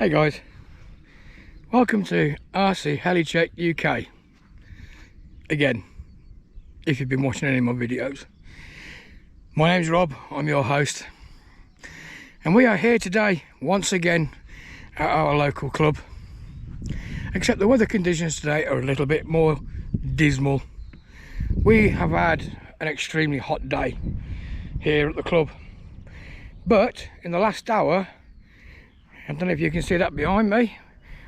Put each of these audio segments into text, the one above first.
Hey guys, welcome to RC Heli-Check UK. Again, if you've been watching any of my videos. My name's Rob, I'm your host. And we are here today, once again, at our local club. Except the weather conditions today are a little bit more dismal. We have had an extremely hot day here at the club. But in the last hour, I don't know if you can see that behind me,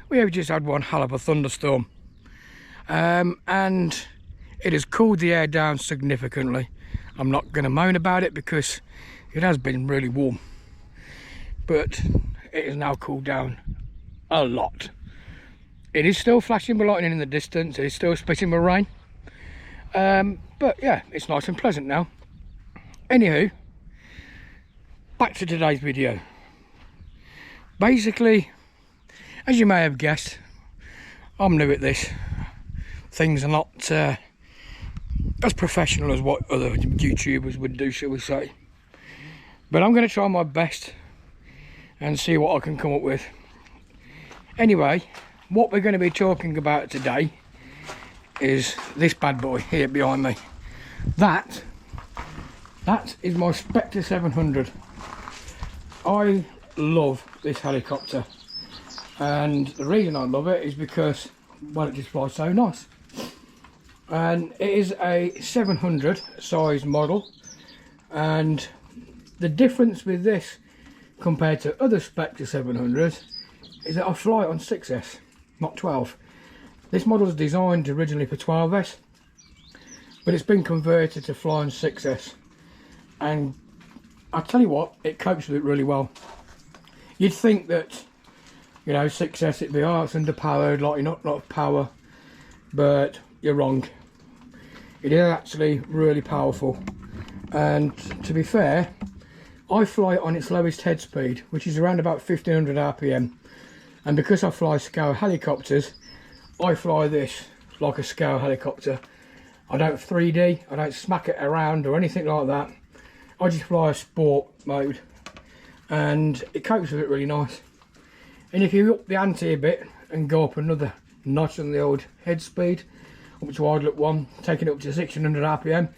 we have just had one hell of a thunderstorm. And it has cooled the air down significantly. I'm not going to moan about it because it has been really warm. But it has now cooled down a lot. It is still flashing my lightning in the distance, it is still spitting my rain. But yeah, it's nice and pleasant now. Anywho, back to today's video. Basically, as you may have guessed, I'm new at this. Things are not as professional as what other YouTubers would do, shall we say. But I'm going to try my best and see what I can come up with. Anyway, what we're going to be talking about today is this bad boy here behind me. That is my Specter700. I love this helicopter, and the reason I love it is because, well, it just flies so nice. And it is a 700 size model, and the difference with this compared to other Specter700s is that I fly on 6S, not 12. This model is designed originally for 12S, but it's been converted to fly on 6S, and I tell you what, it copes with it really well. You'd think that, you know, 6S it'd be, oh, it's underpowered, like you're not a lot of power, but you're wrong. It is actually really powerful, and to be fair, I fly it on its lowest head speed, which is around about 1500 RPM, and because I fly scale helicopters, I fly this like a scale helicopter. I don't 3D, I don't smack it around or anything like that. I just fly a sport mode, and it copes with it really nice. And if you up the ante a bit and go up another notch on the old head speed, up to idle at 1, taking it up to 1600 RPM,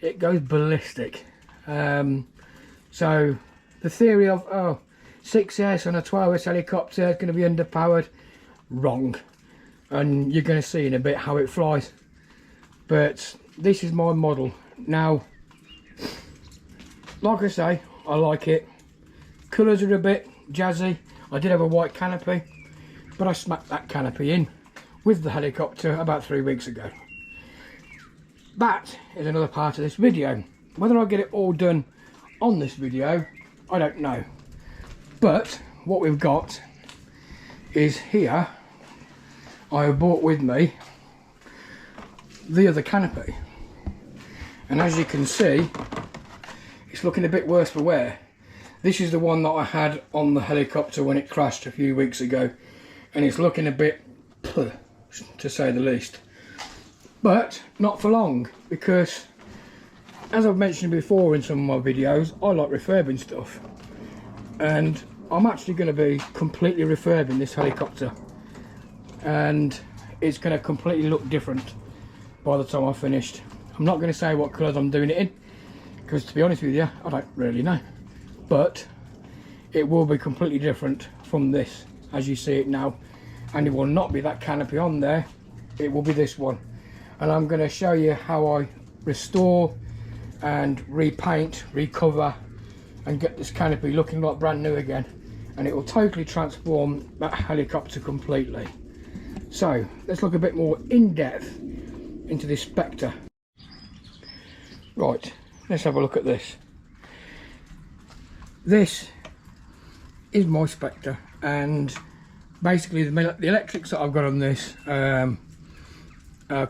it goes ballistic. So the theory of, oh, 6S on a 12S helicopter is going to be underpowered, wrong. And you're going to see in a bit how it flies. But this is my model. Now, like I say, I like it. Colours are a bit jazzy. I did have a white canopy, but I smacked that canopy in with the helicopter about 3 weeks ago. That is another part of this video. Whether I get it all done on this video, I don't know. But what we've got is here, I have brought with me the other canopy. And as you can see, it's looking a bit worse for wear. This is the one that I had on the helicopter when it crashed a few weeks ago, and it's looking a bit to say the least. But not for long, because as I've mentioned before in some of my videos, I like refurbing stuff, and I'm actually going to be completely refurbing this helicopter, and it's going to completely look different by the time I've finished. I'm not going to say what colours I'm doing it in, because to be honest with you, I don't really know. But it will be completely different from this as you see it now, and it will not be that canopy on there, it will be this one. And I'm going to show you how I restore and repaint, recover, and get this canopy looking like brand new again, and it will totally transform that helicopter completely. So let's look a bit more in depth into this Spectre. Right, let's have a look at this. This is my Spectre, and basically the electrics that I've got on this are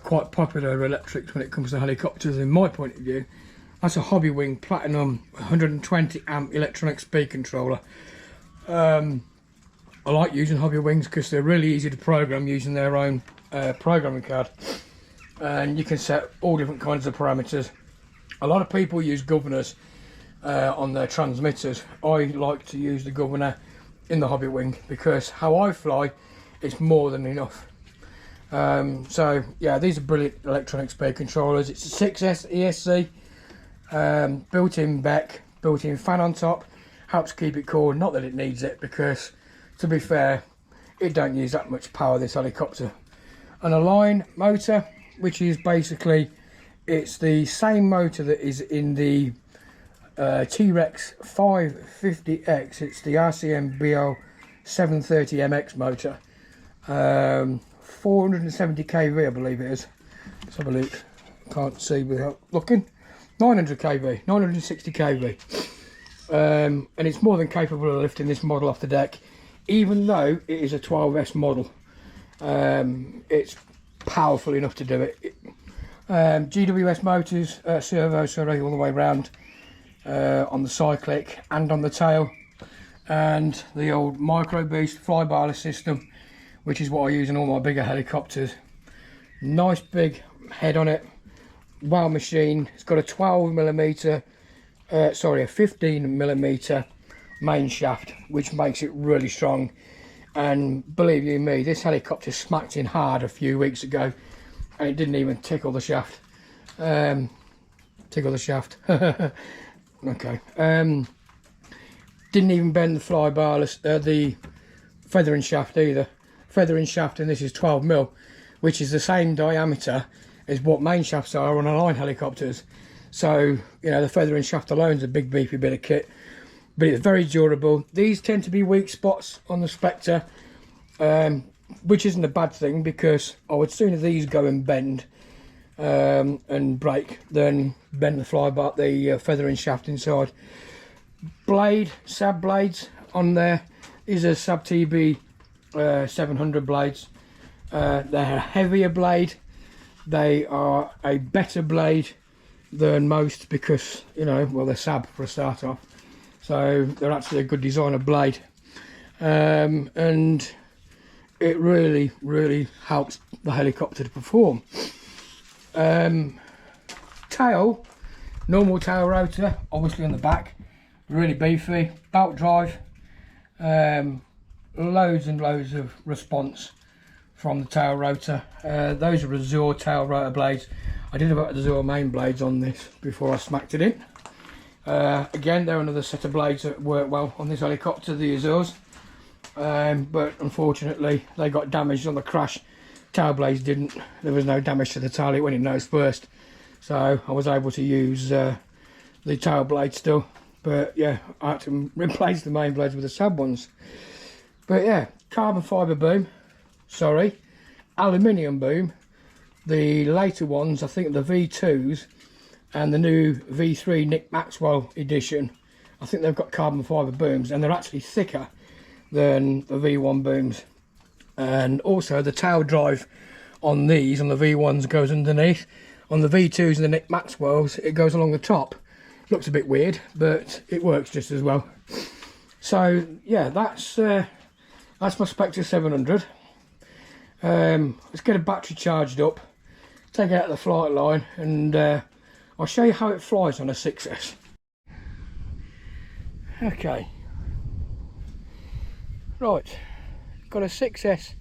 quite popular electrics when it comes to helicopters in my point of view. That's a Hobbywing Platinum 120 amp electronic speed controller. I like using Hobbywings because they're really easy to program using their own programming card, and you can set all different kinds of parameters. A lot of people use governors on their transmitters. I like to use the governor in the hobby wing, because how I fly, it's more than enough. So yeah, these are brilliant electronic speed controllers. It's a 6S ESC, built-in Beck, built-in fan on top, helps keep it cool. Not that it needs it, because to be fair, it don't use that much power, this helicopter. And a line motor, which is basically, it's the same motor that is in the T-Rex 550X. It's the RCM BL 730MX motor, 470 kV I believe it is. Let's have a look. Can't see without looking. 900 kV, 960 kV, and it's more than capable of lifting this model off the deck, even though it is a 12S model. It's powerful enough to do it. GWS motors, servo, sorry, all the way around, on the cyclic and on the tail, and the old Micro Beast fly-barless system, which is what I use in all my bigger helicopters. Nice big head on it, well machined. It's got a 12mm, a 15mm main shaft, which makes it really strong. And believe you me, this helicopter smacked in hard a few weeks ago, and it didn't even tickle the shaft. Tickle the shaft. Okay. Didn't even bend the fly-barless, the feathering shaft either. Feathering shaft, and this is 12mm, which is the same diameter as what main shafts are on a line helicopters. So, you know, the feathering shaft alone is a big beefy bit of kit, but it's very durable. These tend to be weak spots on the Spectre, which isn't a bad thing, because I would sooner these go and bend and break than bend the flybar, the feathering shaft inside. Blade, Sab blades on there. These are Sab TB 700 blades. They're a heavier blade. They are a better blade than most, because, you know, well, they're Sab for a start off, so they're actually a good designer blade, and it really helps the helicopter to perform. Tail, normal tail rotor, obviously on the back, really beefy, belt drive, loads and loads of response from the tail rotor. Those are Azure tail rotor blades. I did about Azure main blades on this before I smacked it in. Again, they're another set of blades that work well on this helicopter, the Azures, but unfortunately they got damaged on the crash. Tail blades didn't. There was no damage to the tail, it went in nose first, so I was able to use the tail blade still. But yeah, I had to replace the main blades with the Sab ones. But yeah, carbon fibre boom, sorry, aluminium boom. The later ones, I think the V2s and the new V3 Nick Maxwell edition, I think they've got carbon fibre booms, and they're actually thicker than the V1 booms. And also the tail drive on these, on the V1s, goes underneath. On the V2s and the Nick Maxwells, it goes along the top. Looks a bit weird, but it works just as well. So yeah, that's my Spectre700. Let's get a battery charged up, take it out of the flight line, and I'll show you how it flies on a 6S. Okay, right, got a 6S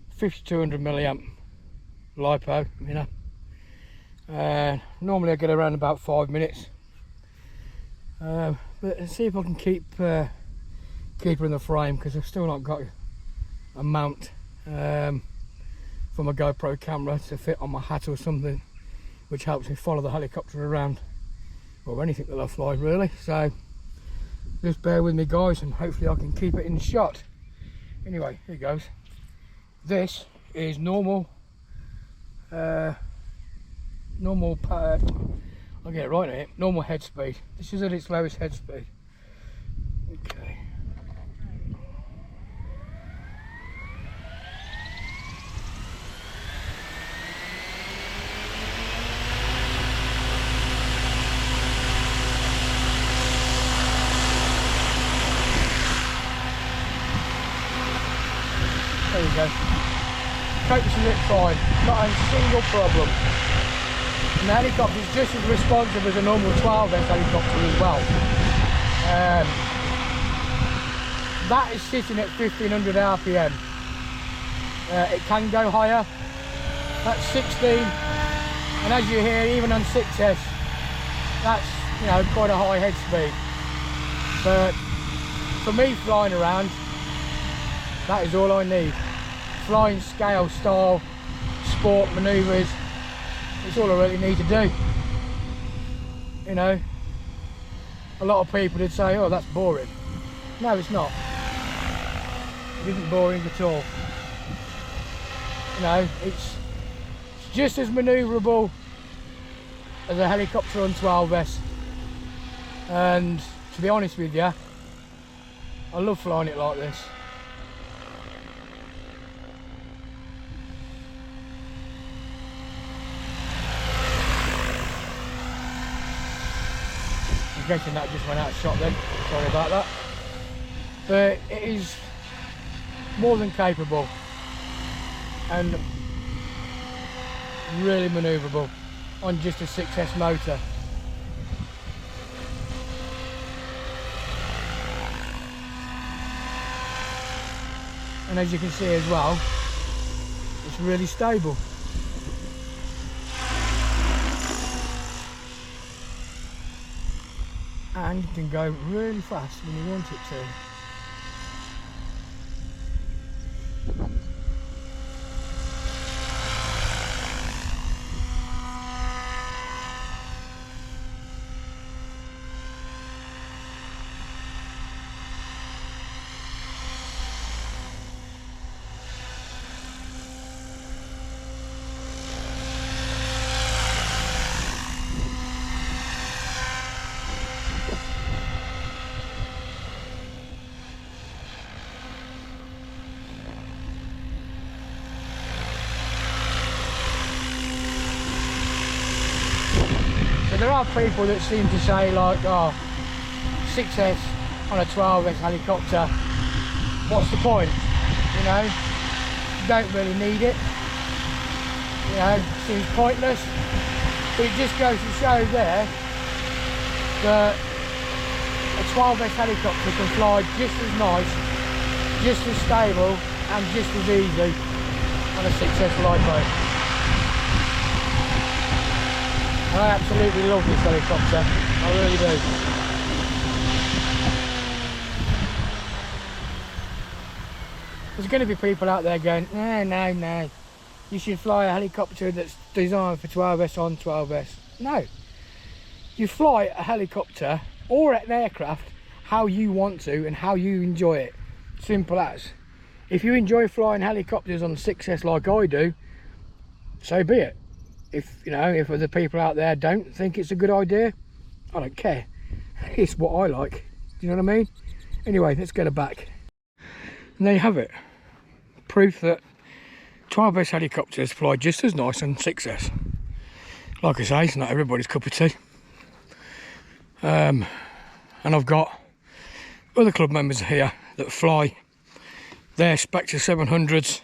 5200 milliamp LiPo, you know. Normally I get around about 5 minutes, but let's see if I can keep her in the frame, because I've still not got a mount for my GoPro camera to fit on my hat or something, which helps me follow the helicopter around, or anything that I fly really. So just bear with me guys, and hopefully I can keep it in shot. Anyway, here goes. This is normal I'll get it right here, normal head speed. This is at its lowest head speed. Okay. There we go. Focusing it fine, not a single problem. And the helicopter is just as responsive as a normal 12S helicopter as well. that is sitting at 1500 RPM. It can go higher. That's 16, and as you hear, even on 6S, that's, you know, quite a high head speed. But for me, flying around, that is all I need. Flying scale, style, sport, manoeuvres, it's all I really need to do. You know, a lot of people would say, oh, that's boring. No, it's not. It isn't boring at all. You know, it's just as manoeuvrable as a helicopter on 12S. And to be honest with you, I love flying it like this. I'm guessing that just went out of shot then, sorry about that. But it is more than capable and really manoeuvrable on just a 6S motor. And as you can see as well, it's really stable. And you can go really fast when you want it to. There are people that seem to say like, oh, 6S on a 12S helicopter, what's the point? You know, you don't really need it. You know, it seems pointless. But it just goes to show there that a 12S helicopter can fly just as nice, just as stable and just as easy on a 6S glide boat. I absolutely love this helicopter, I really do. There's going to be people out there going, no, you should fly a helicopter that's designed for 12S on 12S. No, you fly a helicopter or an aircraft how you want to and how you enjoy it. Simple as. If you enjoy flying helicopters on 6S like I do, so be it. If, you know, if other people out there don't think it's a good idea, I don't care. It's what I like. Do you know what I mean? Anyway, let's get it back. And there you have it. Proof that 12S helicopters fly just as nice on 6S. Like I say, it's not everybody's cup of tea. And I've got other club members here that fly their Specter700s.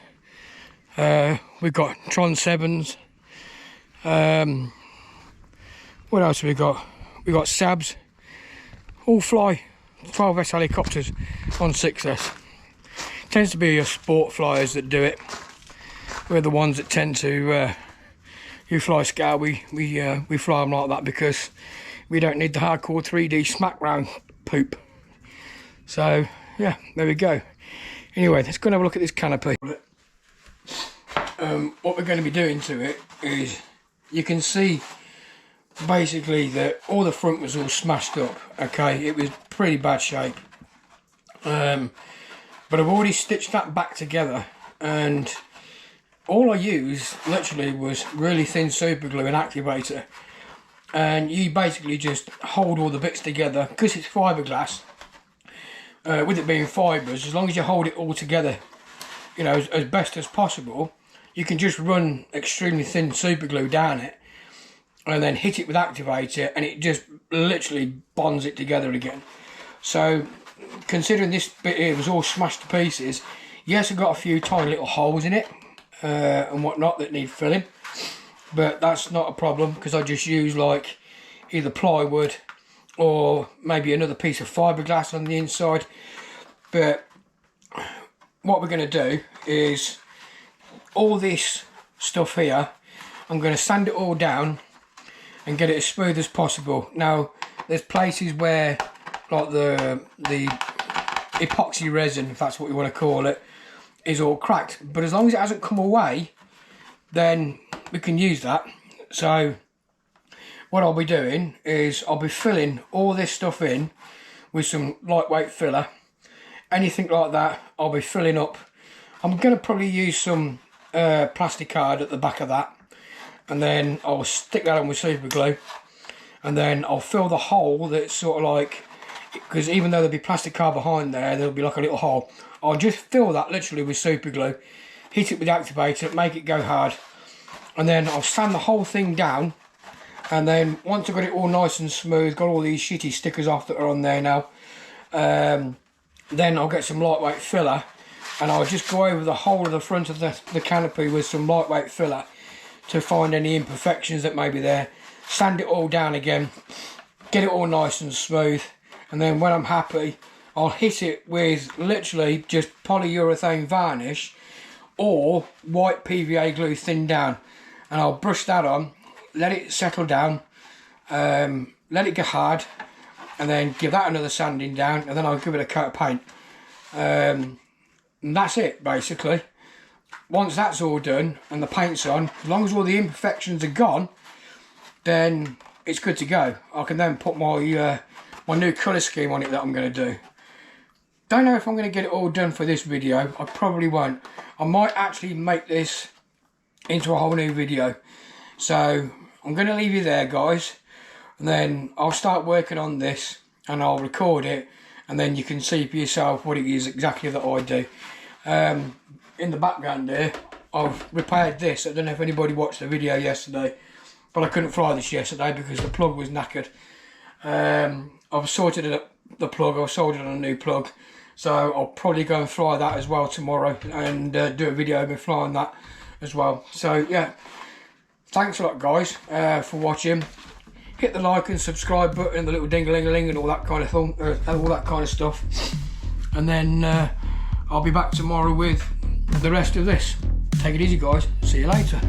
We've got Tron 7s. What else have we got? We've got Sabs. All fly 12S helicopters on 6S. Tends to be your sport flyers that do it. We're the ones that tend to you fly scale. We fly them like that because we don't need the hardcore 3D smack round poop. So yeah, there we go. Anyway, let's go and have a look at this canopy. What we're going to be doing to it is, you can see basically that all the front was all smashed up. Okay, it was pretty bad shape. But I've already stitched that back together, and all I used literally was really thin super glue and activator, and you basically just hold all the bits together because it's fiberglass. With it being fibres, as long as you hold it all together, you know, as best as possible, you can just run extremely thin super glue down it and then hit it with activator, and it just literally bonds it together again. So considering this bit here was all smashed to pieces, yes, I've got a few tiny little holes in it and whatnot that need filling, but that's not a problem because I just use like either plywood or maybe another piece of fiberglass on the inside. But what we're going to do is all this stuff here, I'm going to sand it all down and get it as smooth as possible. Now there's places where like the epoxy resin, if that's what you want to call it, is all cracked, but as long as it hasn't come away, then we can use that. So what I'll be doing is I'll be filling all this stuff in with some lightweight filler. Anything like that I'll be filling up. I'm going to probably use some plastic card at the back of that, and then I'll stick that on with super glue, and then I'll fill the hole that's sort of like, because even though there'll be plastic card behind there'll be like a little hole. I'll just fill that literally with super glue, hit it with the activator, make it go hard, and then I'll sand the whole thing down. And then once I've got it all nice and smooth, got all these shitty stickers off that are on there now, then I'll get some lightweight filler, and I'll just go over the whole of the front of the canopy with some lightweight filler to find any imperfections that may be there, sand it all down again, get it all nice and smooth, and then when I'm happy, I'll hit it with literally just polyurethane varnish or white PVA glue thinned down, and I'll brush that on, let it settle down, let it get hard, and then give that another sanding down, and then I'll give it a coat of paint. And that's it basically. Once that's all done and the paint's on, as long as all the imperfections are gone, then it's good to go. I can then put my my new colour scheme on it that I'm going to do. Don't know if I'm going to get it all done for this video. I probably won't. I might actually make this into a whole new video. So I'm going to leave you there, guys, and then I'll start working on this and I'll record it, and then you can see for yourself what it is exactly that I do. In the background there, I've repaired this. I don't know if anybody watched the video yesterday, but I couldn't fly this yesterday because the plug was knackered. I've sorted it up, the plug, I've soldered on a new plug, so I'll probably go and fly that as well tomorrow, and do a video of me flying that as well. So yeah, thanks a lot, guys, for watching. Hit the like and subscribe button, the little ding-a-ling-a-ling and all that kind of thing, all that kind of stuff. And then I'll be back tomorrow with the rest of this. Take it easy, guys. See you later.